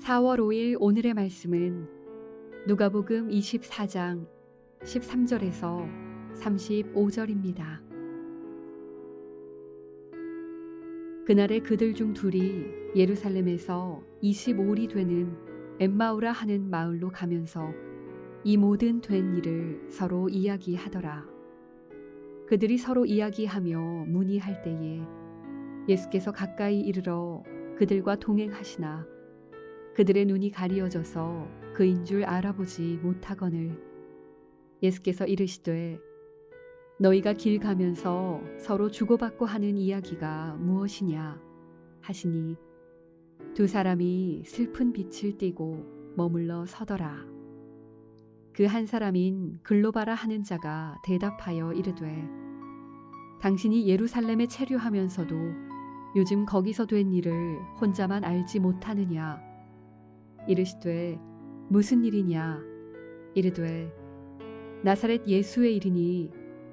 4월 5일 오늘의 말씀은 누가복음 24장 13절에서 35절입니다. 그날에 그들 중 둘이 예루살렘에서 25里되는 엠마오라 하는 마을로 가면서 이 모든 된 일을 서로 이야기하더라. 그들이 서로 이야기하며 문의할 때에 예수께서 가까이 이르러 그들과 동행하시나 그들의 눈이 가리어져서 그인 줄 알아보지 못하거늘 예수께서 이르시되 너희가 길 가면서 서로 주고받고 하는 이야기가 무엇이냐 하시니 두 사람이 슬픈 빛을 띠고 머물러 서더라. 그 한 사람인 글로바라 하는 자가 대답하여 이르되 당신이 예루살렘에 체류하면서도 요즘 거기서 된 일을 혼자만 알지 못하느냐. 이르시되 무슨 일이냐. 이르되 나사렛 예수의 일이니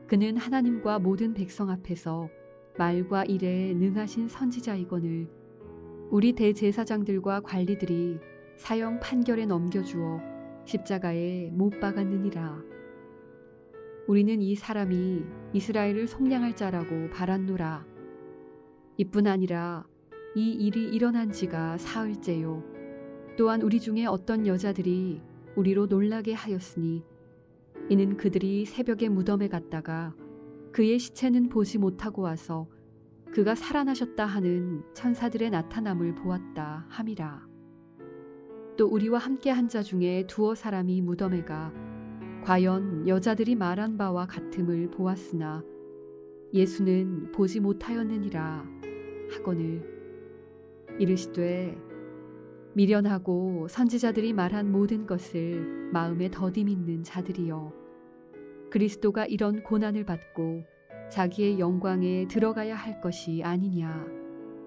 그는 하나님과 모든 백성 앞에서 말과 일에 능하신 선지자이거늘 우리 대제사장들과 관리들이 사형 판결에 넘겨주어 십자가에 못 박았느니라. 우리는 이 사람이 이스라엘을 속량할 자라고 바랐노라. 이뿐 아니라 이 일이 일어난 지가 사흘째요. 또한 우리 중에 어떤 여자들이 우리로 놀라게 하였으니 이는 그들이 새벽에 무덤에 갔다가 그의 시체는 보지 못하고 와서 그가 살아나셨다 하는 천사들의 나타남을 보았다 함이라. 또 우리와 함께 한 자 중에 두어 사람이 무덤에 가 과연 여자들이 말한 바와 같음을 보았으나 예수는 보지 못하였느니라 하거늘 이르시되 미련하고 선지자들이 말한 모든 것을 마음에 더디 믿는 자들이여 그리스도가 이런 고난을 받고 자기의 영광에 들어가야 할 것이 아니냐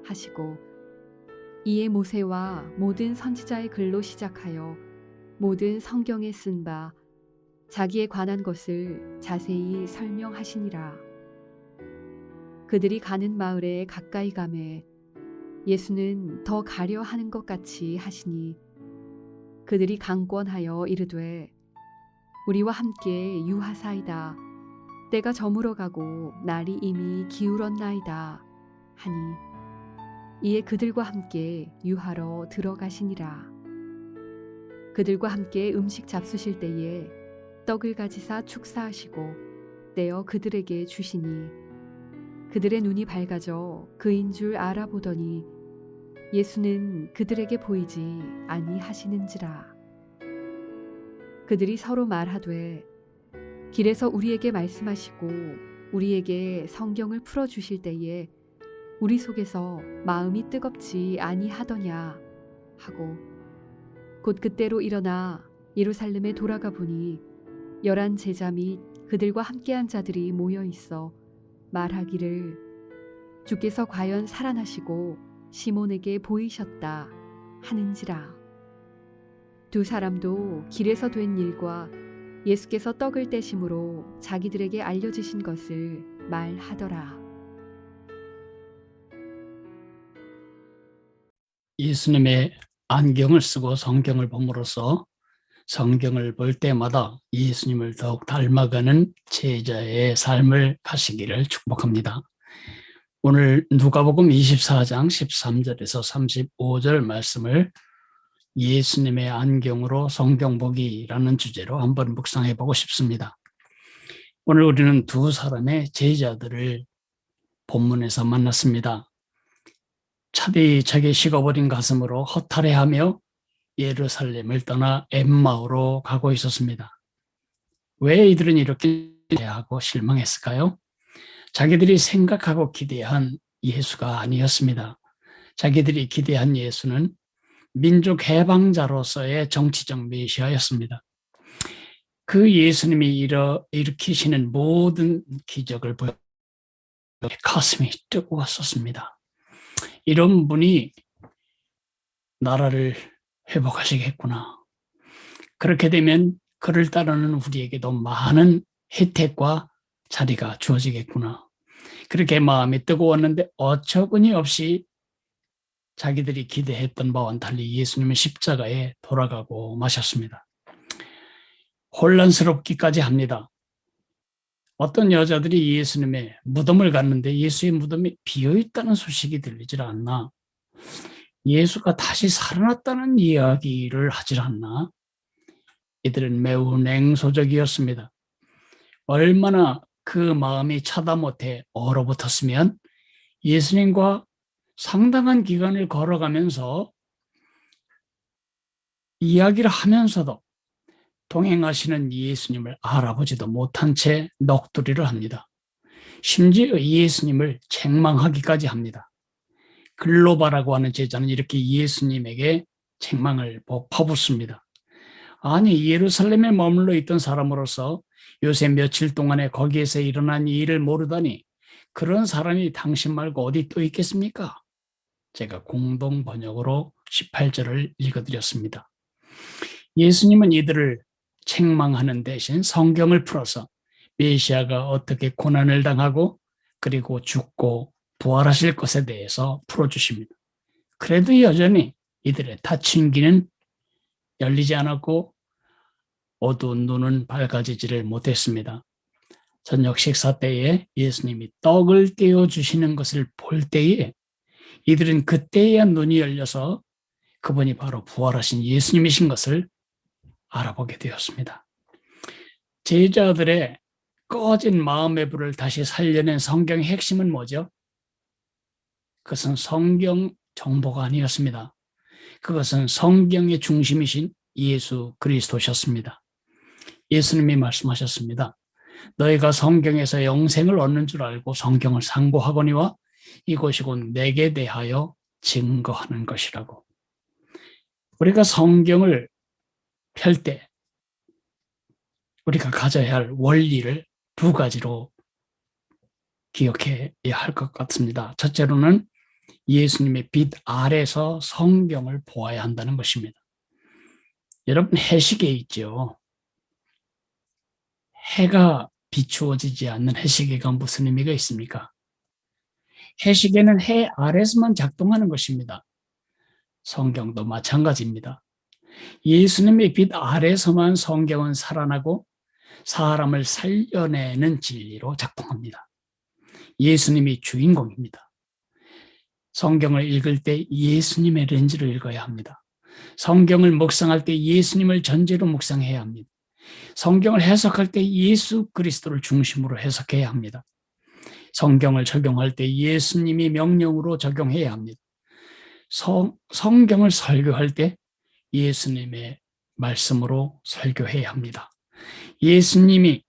하시고 이에 모세와 모든 선지자의 글로 시작하여 모든 성경에 쓴 바 자기에 관한 것을 자세히 설명하시니라. 그들이 가는 마을에 가까이 가매 예수는 더 가려 하는 것 같이 하시니 그들이 강권하여 이르되 우리와 함께 유하사이다. 때가 저물어 가고 날이 이미 기울었나이다 하니 이에 그들과 함께 유하러 들어가시니라. 그들과 함께 음식 잡수실 때에 떡을 가지사 축사하시고 떼어 그들에게 주시니 그들의 눈이 밝아져 그인 줄 알아보더니 예수는 그들에게 보이지 아니하시는지라. 그들이 서로 말하되 길에서 우리에게 말씀하시고 우리에게 성경을 풀어주실 때에 우리 속에서 마음이 뜨겁지 아니하더냐 하고 곧 그때로 일어나 예루살렘에 돌아가 보니 11 제자 및 그들과 함께한 자들이 모여 있어 말하기를 주께서 과연 살아나시고 시몬에게 보이셨다 하는지라. 두 사람도 길에서 된 일과 예수께서 떡을 떼심으로 자기들에게 알려주신 것을 말하더라. 예수님의 안경을 쓰고 성경을 봄으로써 성경을 볼 때마다 예수님을 더욱 닮아가는 제자의 삶을 가시기를 축복합니다. 오늘 누가복음 24장 13절에서 35절 말씀을 예수님의 안경으로 성경 보기라는 주제로 한번 묵상해 보고 싶습니다. 오늘 우리는 두 사람의 제자들을 본문에서 만났습니다. 차디차게 식어버린 가슴으로 허탈해하며 예루살렘을 떠나 엠마오로 가고 있었습니다. 왜 이들은 이렇게 하고 실망했을까요? 자기들이 생각하고 기대한 예수가 아니었습니다. 자기들이 기대한 예수는 민족 해방자로서의 정치적 메시아였습니다. 그 예수님이 일으키시는 모든 기적을 보여 가슴이 뜨거웠었습니다. 이런 분이 나라를 회복하시겠구나. 그렇게 되면 그를 따르는 우리에게도 많은 혜택과 자리가 주어지겠구나. 그렇게 마음이 뜨거웠는데 어처구니 없이 자기들이 기대했던 바와는 달리 예수님은 십자가에 돌아가고 마셨습니다. 혼란스럽기까지 합니다. 어떤 여자들이 예수님의 무덤을 갔는데 예수의 무덤이 비어있다는 소식이 들리질 않나? 예수가 다시 살아났다는 이야기를 하질 않나? 이들은 매우 냉소적이었습니다. 얼마나 그 마음이 차다 못해 얼어붙었으면 예수님과 상당한 기간을 걸어가면서 이야기를 하면서도 동행하시는 예수님을 알아보지도 못한 채 넋두리를 합니다. 심지어 예수님을 책망하기까지 합니다. 글로바라고 하는 제자는 이렇게 예수님에게 책망을 퍼붓습니다. 아니, 예루살렘에 머물러 있던 사람으로서 요새 며칠 동안에 거기에서 일어난 일을 모르다니 그런 사람이 당신 말고 어디 또 있겠습니까? 제가 공동 번역으로 18절을 읽어드렸습니다. 예수님은 이들을 책망하는 대신 성경을 풀어서 메시아가 어떻게 고난을 당하고 그리고 죽고 부활하실 것에 대해서 풀어주십니다. 그래도 여전히 이들의 닫힌 귀는 열리지 않았고 어두운 눈은 밝아지지를 못했습니다. 저녁 식사 때에 예수님이 떡을 떼어주시는 것을 볼 때에 이들은 그때야 눈이 열려서 그분이 바로 부활하신 예수님이신 것을 알아보게 되었습니다. 제자들의 꺼진 마음의 불을 다시 살려낸 성경의 핵심은 뭐죠? 그것은 성경 정보가 아니었습니다. 그것은 성경의 중심이신 예수 그리스도셨습니다. 예수님이 말씀하셨습니다. 너희가 성경에서 영생을 얻는 줄 알고 성경을 상고하거니와 이것이 곧 내게 대하여 증거하는 것이라고. 우리가 성경을 펼 때 우리가 가져야 할 원리를 두 가지로 기억해야 할 것 같습니다. 첫째로는 예수님의 빛 아래서 성경을 보아야 한다는 것입니다. 여러분, 해식에 있죠. 해가 비추어지지 않는 해시계가 무슨 의미가 있습니까? 해시계는 해 아래서만 작동하는 것입니다. 성경도 마찬가지입니다. 예수님의 빛 아래서만 성경은 살아나고 사람을 살려내는 진리로 작동합니다. 예수님이 주인공입니다. 성경을 읽을 때 예수님의 렌즈로 읽어야 합니다. 성경을 묵상할 때 예수님을 전제로 묵상해야 합니다. 성경을 해석할 때 예수 그리스도를 중심으로 해석해야 합니다. 성경을 적용할 때 예수님이 명령으로 적용해야 합니다. 성경을 설교할 때 예수님의 말씀으로 설교해야 합니다. 예수님이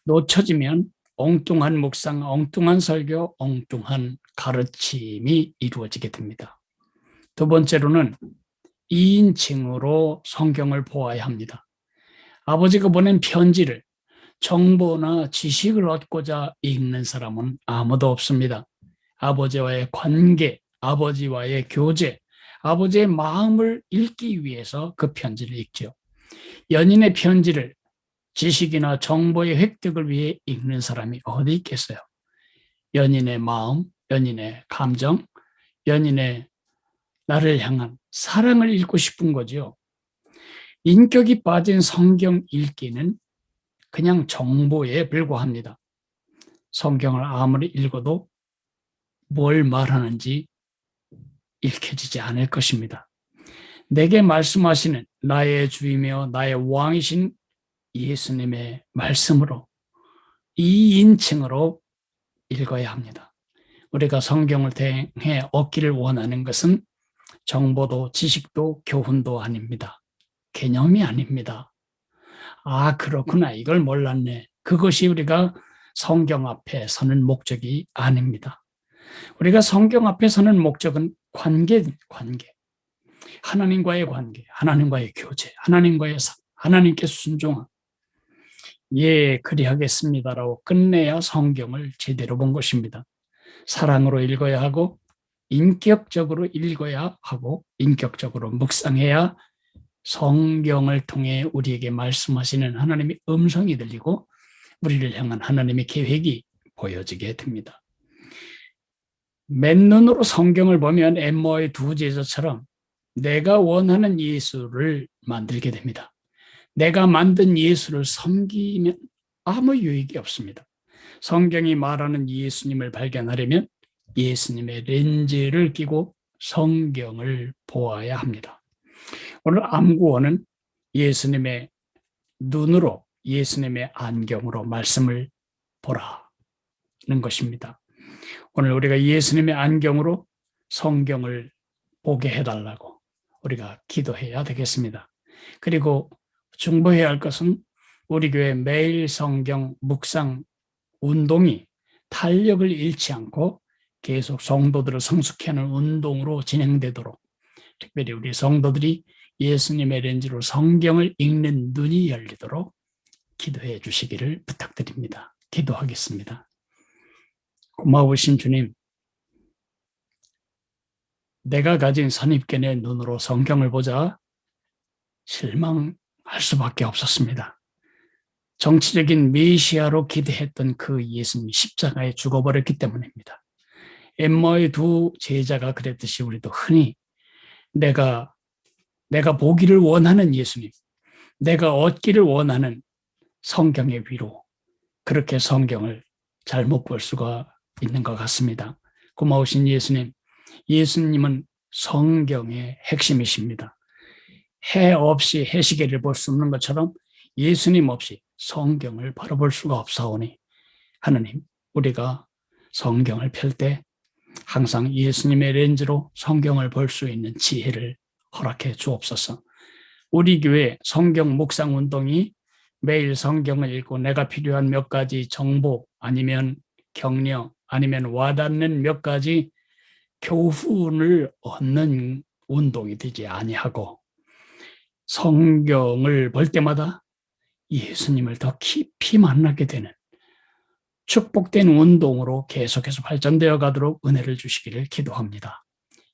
놓쳐지면 엉뚱한 묵상, 엉뚱한 설교, 엉뚱한 가르침이 이루어지게 됩니다. 두 번째로는 2인칭으로 성경을 보아야 합니다. 아버지가 보낸 편지를 정보나 지식을 얻고자 읽는 사람은 아무도 없습니다. 아버지와의 관계, 아버지와의 교제, 아버지의 마음을 읽기 위해서 그 편지를 읽죠. 연인의 편지를 지식이나 정보의 획득을 위해 읽는 사람이 어디 있겠어요? 연인의 마음, 연인의 감정, 연인의 나를 향한 사랑을 읽고 싶은 거죠. 인격이 빠진 성경 읽기는 그냥 정보에 불과합니다. 성경을 아무리 읽어도 뭘 말하는지 읽혀지지 않을 것입니다. 내게 말씀하시는 나의 주이며 나의 왕이신 예수님의 말씀으로 2인칭으로 읽어야 합니다. 우리가 성경을 통해 얻기를 원하는 것은 정보도 지식도 교훈도 아닙니다. 개념이 아닙니다. 아, 그렇구나. 이걸 몰랐네. 그것이 우리가 성경 앞에 서는 목적이 아닙니다. 우리가 성경 앞에 서는 목적은 관계. 하나님과의 관계, 하나님과의 교제, 하나님께 순종함. 예, 그리하겠습니다라고 끝내야 성경을 제대로 본 것입니다. 사랑으로 읽어야 하고 인격적으로 읽어야 하고 인격적으로 묵상해야 성경을 통해 우리에게 말씀하시는 하나님의 음성이 들리고 우리를 향한 하나님의 계획이 보여지게 됩니다. 맨눈으로 성경을 보면 엠마오의 두 제자처럼 내가 원하는 예수를 만들게 됩니다. 내가 만든 예수를 섬기면 아무 유익이 없습니다. 성경이 말하는 예수님을 발견하려면 예수님의 렌즈를 끼고 성경을 보아야 합니다. 오늘 암구원은 예수님의 눈으로, 예수님의 안경으로 말씀을 보라는 것입니다. 오늘 우리가 예수님의 안경으로 성경을 보게 해달라고 우리가 기도해야 되겠습니다. 그리고 중보해야 할 것은 우리 교회 매일 성경 묵상 운동이 탄력을 잃지 않고 계속 성도들을 성숙케 하는 운동으로 진행되도록, 특별히 우리 성도들이 예수님의 렌즈로 성경을 읽는 눈이 열리도록 기도해 주시기를 부탁드립니다. 기도하겠습니다. 고마우신 주님, 내가 가진 선입견의 눈으로 성경을 보자 실망할 수밖에 없었습니다. 정치적인 메시아로 기대했던 그 예수님이 십자가에 죽어버렸기 때문입니다. 엠마오의 두 제자가 그랬듯이 우리도 흔히 내가 보기를 원하는 예수님, 내가 얻기를 원하는 성경의 위로, 그렇게 성경을 잘못 볼 수가 있는 것 같습니다. 고마우신 예수님, 예수님은 성경의 핵심이십니다. 해 없이 해시계를 볼 수 없는 것처럼 예수님 없이 성경을 바라볼 수가 없사오니 하느님, 우리가 성경을 펼 때 항상 예수님의 렌즈로 성경을 볼 수 있는 지혜를 허락해 주옵소서. 우리 교회 성경 묵상 운동이 매일 성경을 읽고 내가 필요한 몇 가지 정보 아니면 격려 아니면 와닿는 몇 가지 교훈을 얻는 운동이 되지 아니하고 성경을 볼 때마다 예수님을 더 깊이 만나게 되는 축복된 운동으로 계속해서 발전되어 가도록 은혜를 주시기를 기도합니다.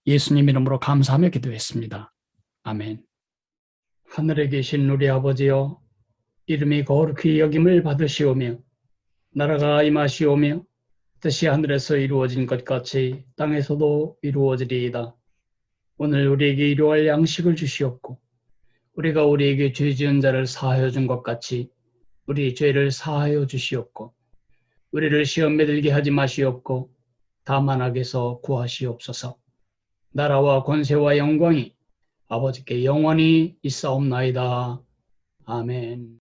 예수님 이름으로 감사하며 기도했습니다. 아멘. 하늘에 계신 우리 아버지여, 이름이 거룩히 여김을 받으시오며 나라가 임하시오며 뜻이 하늘에서 이루어진 것 같이 땅에서도 이루어지리이다. 오늘 우리에게 일용할 양식을 주시옵고 우리가 우리에게 죄 지은 자를 사하여 준 것 같이 우리 죄를 사하여 주시옵고 우리를 시험에 들게 하지 마시옵고 다만 악에서 구하시옵소서. 나라와 권세와 영광이 아버지께 영원히 있사옵나이다. 아멘.